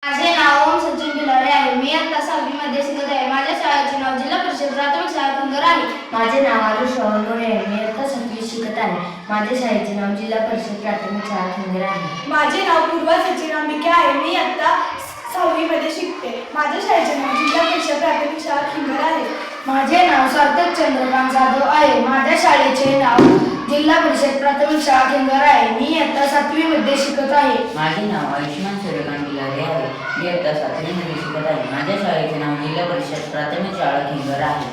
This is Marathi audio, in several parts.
माझे नाव ओम सचिन भिलारे आहे. मी आता 6वी मध्ये शिकत आहे. माझ्या शाळेचे नाव जिल्हा परिषद प्राथमिक शाळा खंदर आहे. माझे नाव आरुष शोहनोरे आहे. मी आता 7वी शिकत आहे. माझ्या शाळेचे नाव जिल्हा परिषद प्राथमिक शाळा खंदर आहे. माझे नाव पूर्वा सचिन अंबिके आहे. मी आता 6वी मध्ये शिकते. माझ्या शाळेचे नाव जिल्हा परिषद प्राथमिक शाळा खंदर आहे. माझे नाव सार्थक चंद्रकांत जाधव आहे. माझ्या शाळेचे नाव जिल्हा परिषद प्राथमिक शाळा खंदर आहे. मी आता 7वी मध्ये शिकत आहे. माझे नाव आयुष्मान सूर्यकांत भिलारे आहे. मी आता 7वी मध्ये शिकत आहे. माझ्या शाळेचे नाव जिल्हा परिषद प्राथमिक शाळा खिंगर आहे.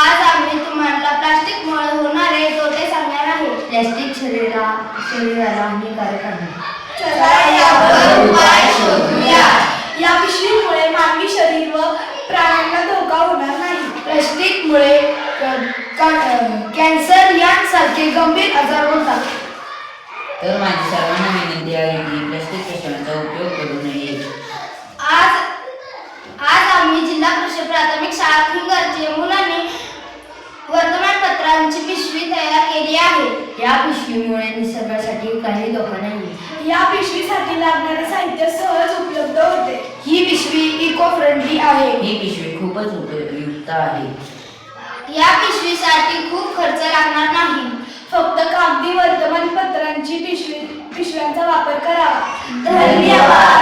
आज आम्ही तुम्हाला प्लास्टिकमुळे होणारे तोटे सांगणार आहे. प्लॅस्टिक शरीराला हानिकारक आहे. चला यावर उपाय शोधूया. या पिशवीमुळे मानवी शरीर व प्राण्यांना धोका होणार नाही. प्लास्टिकमुळे कॅन्सर यांसारखे गंभीर आजार होतात. तर माझी सर्वांना विनंती आहे की प्लास्टिक पिशव्यांचा उपयोग करू नये. आज आम्ही जिल्हा परिषद प्राथमिक शाळा खिंगरचे मुलांनी वर्तमानपत्रांची पिशवी तयार केली आहे. या पिशवीमुळे निसर्गासाठी काही धोका नाही. या पिशवीसाठी लागणारे साहित्य सहज उपलब्ध होते. ही पिशवी इको फ्रेंडली आहे. ही पिशवी खूपच उपयुक्त आहे. या पिशवीसाठी खूप खर्च लागणार नाही. फक्त कागदी वर्तमानपत्रांची पिशव्यांचा वापर करावा. धन्यवाद.